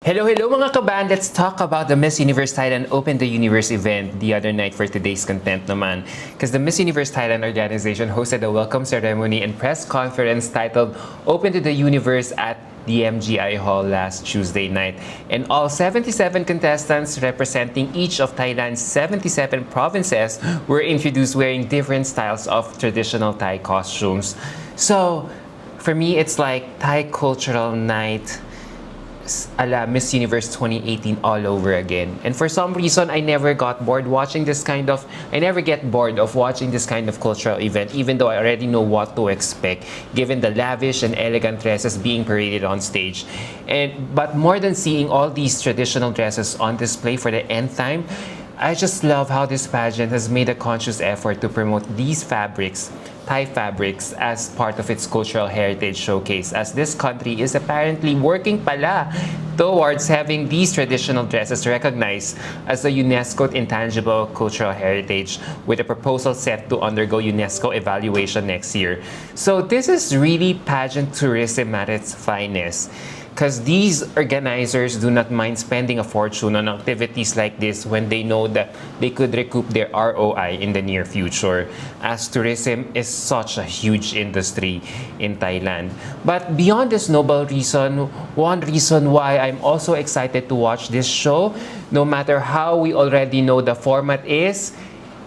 Hello, hello mga kaban! Let's talk about the Miss Universe Thailand Open the Universe event the other night for today's content naman. Because the Miss Universe Thailand organization hosted a welcome ceremony and press conference titled Open to the Universe at the MGI Hall last Tuesday night. And all 77 contestants representing each of Thailand's 77 provinces were introduced wearing different styles of traditional Thai costumes. So, for me, it's like Thai cultural night a la Miss Universe 2018 all over again. And for some reason, I never get bored of watching this kind of cultural event, even though I already know what to expect, given the lavish and elegant dresses being paraded on stage. But more than seeing all these traditional dresses on display for the nth time, I just love how this pageant has made a conscious effort to promote these fabrics, Thai fabrics, as part of its cultural heritage showcase, as this country is apparently working pala towards having these traditional dresses recognized as a UNESCO Intangible Cultural Heritage, with a proposal set to undergo UNESCO evaluation next year. So this is really pageant tourism at its finest, because these organizers do not mind spending a fortune on activities like this when they know that they could recoup their ROI in the near future, as tourism is such a huge industry in Thailand. But beyond this noble reason, one reason why I'm also excited to watch this show, no matter how we already know the format is,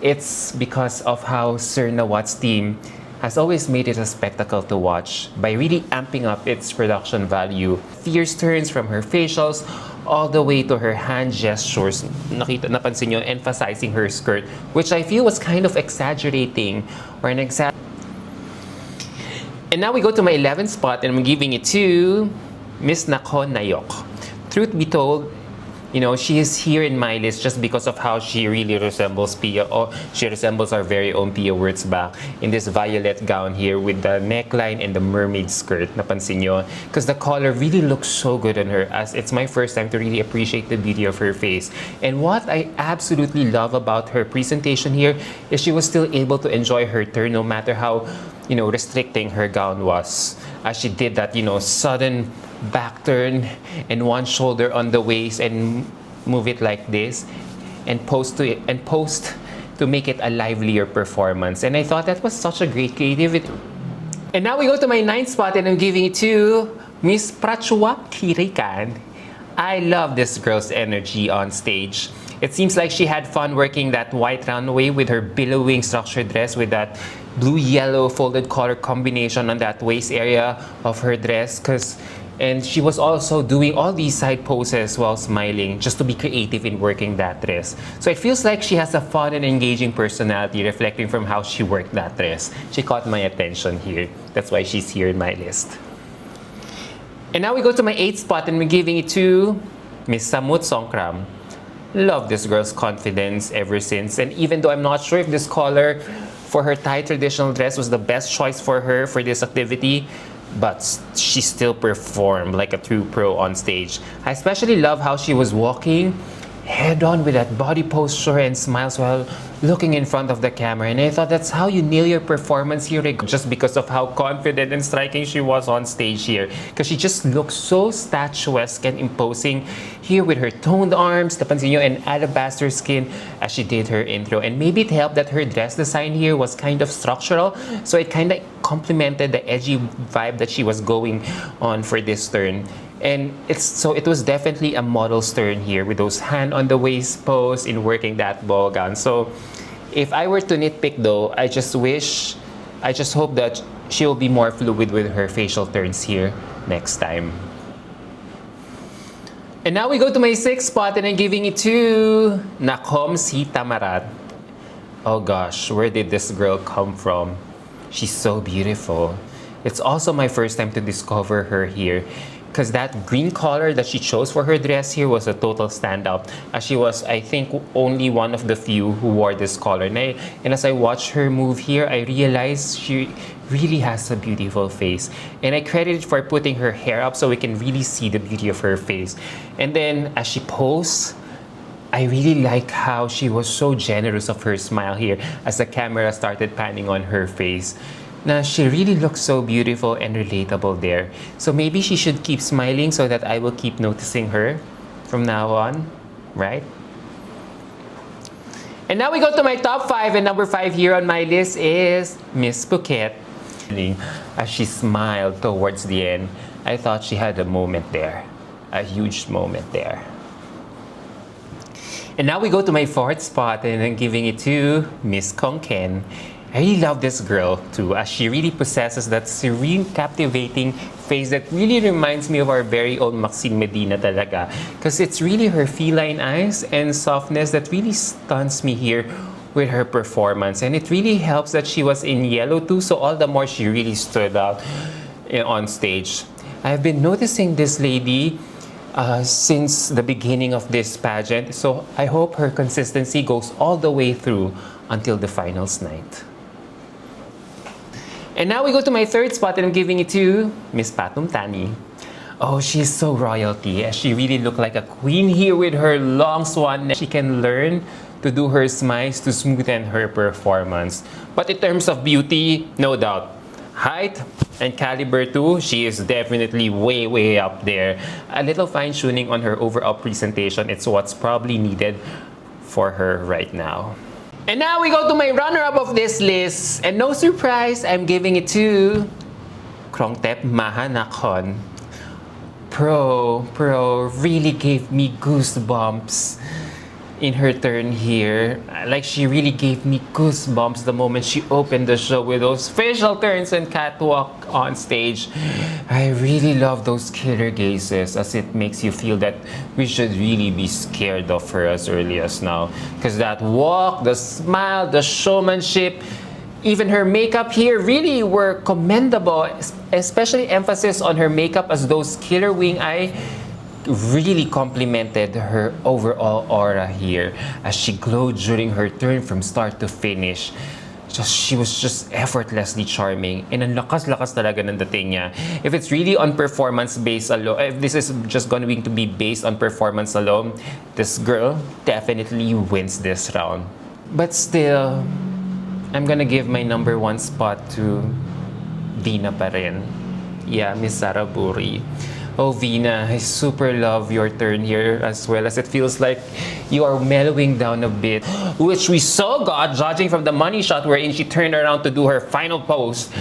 it's because of how Sir Nawat's team has always made it a spectacle to watch by really amping up its production value. Fierce turns from her facials all the way to her hand gestures. Napansin nyo, emphasizing her skirt, which I feel was kind of exaggerating or an And now we go to my 11th spot, and I'm giving it to Miss Nayok. Truth be told, she is here in my list just because of how she really resembles Pia, or she resembles our very own Pia Wurtzbach in this violet gown here with the neckline and the mermaid skirt. Napansin nyo? Because the color really looks so good on her, as it's my first time to really appreciate the beauty of her face. And what I absolutely love about her presentation here is she was still able to enjoy her turn no matter how, restricting her gown was. As she did that, sudden back turn and one shoulder on the waist and move it like this and post to make it a livelier performance. And I thought that was such a great creativity. And now we go to my 9th spot, and I'm giving it to Miss Prachua Kirikan. I love this girl's energy on stage. It seems like she had fun working that white runway with her billowing structured dress with that blue-yellow folded color combination on that waist area of her dress, and she was also doing all these side poses while smiling, just to be creative in working that dress. So it feels like she has a fun and engaging personality reflecting from how she worked that dress. She caught my attention here. That's why she's here in my list. And now we go to my 8th spot, and we're giving it to Miss Samut Songkram. Love this girl's confidence ever since. And even though I'm not sure if this color for her Thai traditional dress was the best choice for her for this activity, but she still performed like a true pro on stage. I especially love how she was walking head on with that body posture and smiles while looking in front of the camera. And I thought that's how you nail your performance here, just because of how confident and striking she was on stage here. Because she just looked so statuesque and imposing here with her toned arms, napansin nyo, and alabaster skin as she did her intro. And maybe it helped that her dress design here was kind of structural, so it kind of complemented the edgy vibe that she was going on for this turn. And it was definitely a model's turn here with those hand on the waist pose in working that ball gown. So if I were to nitpick though, I just hope that she'll be more fluid with her facial turns here next time. And now we go to my 6th spot, and I'm giving it to Nakom si Tamarat. Oh gosh, where did this girl come from? She's so beautiful. It's also my first time to discover her here, because that green color that she chose for her dress here was a total standout, as she was, I think, only one of the few who wore this color. And as I watched her move here, I realized she really has a beautiful face. And I credit it for putting her hair up so we can really see the beauty of her face. And then as she posed, I really like how she was so generous of her smile here as the camera started panning on her face. na she really looks so beautiful and relatable there. So maybe she should keep smiling so that I will keep noticing her from now on, right? And now we go to my top 5, and number 5 here on my list is Miss Phuket. As she smiled towards the end, I thought she had a moment there, a huge moment there. And now we go to my 4th spot, and I'm giving it to Miss Conen. I really love this girl too, as she really possesses that serene, captivating face that really reminds me of our very own Maxine Medina talaga. Because it's really her feline eyes and softness that really stuns me here with her performance. And it really helps that she was in yellow too, so all the more she really stood out on stage. I've been noticing this lady since the beginning of this pageant, so I hope her consistency goes all the way through until the finals night. And now we go to my 3rd spot, and I'm giving it to Miss Tani. Oh, she's so royalty. She really looked like a queen here with her long swan neck. She can learn to do her smiles to smoothen her performance. But in terms of beauty, no doubt. Height and caliber too, she is definitely way, way up there. A little fine-tuning on her overall presentation, it's what's probably needed for her right now. And now we go to my runner-up of this list. And no surprise, I'm giving it to Krongtep Mahanakon. Pro really gave me goosebumps in her turn here. Like, she really gave me goosebumps the moment she opened the show with those facial turns and catwalk on stage. I really love those killer gazes, as it makes you feel that we should really be scared of her as early as now. Because that walk, the smile, the showmanship, even her makeup here really were commendable, especially emphasis on her makeup, as those killer wing eye really complemented her overall aura here as she glowed during her turn from start to finish. She was just effortlessly charming, and ang lakas-lakas talaga ng dating niya. If it's really on performance based alone, if this is just going to be based on performance alone, this girl definitely wins this round. But still, I'm gonna give my number 1 spot to Vina Barin. Yeah, Miss Saraburi. Oh, Vina, I super love your turn here, as well as it feels like you are mellowing down a bit, which we so got judging from the money shot wherein she turned around to do her final pose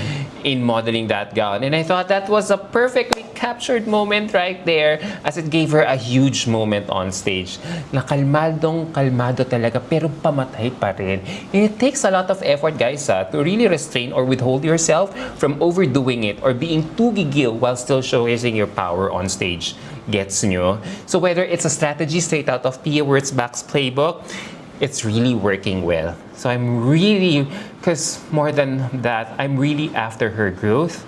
in modeling that gown. And I thought that was a perfectly captured moment right there, as it gave her a huge moment on stage. Na kalmado talaga, pero pamatay pa rin. And it takes a lot of effort, guys, to really restrain or withhold yourself from overdoing it or being too gigil while still showcasing your power on stage. Gets nyo? So whether it's a strategy straight out of Pia Wurtzbach's playbook, it's really working well. So I'm really, because more than that, I'm really after her growth,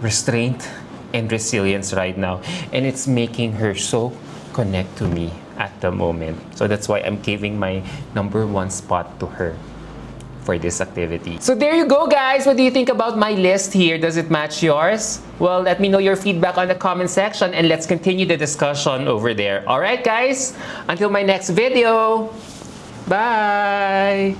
restraint, and resilience right now. And it's making her so connect to me at the moment. So that's why I'm giving my number 1 spot to her for this activity. So there you go, guys. What do you think about my list here? Does it match yours? Well, let me know your feedback on the comment section, and let's continue the discussion over there. All right, guys? Until my next video. Bye!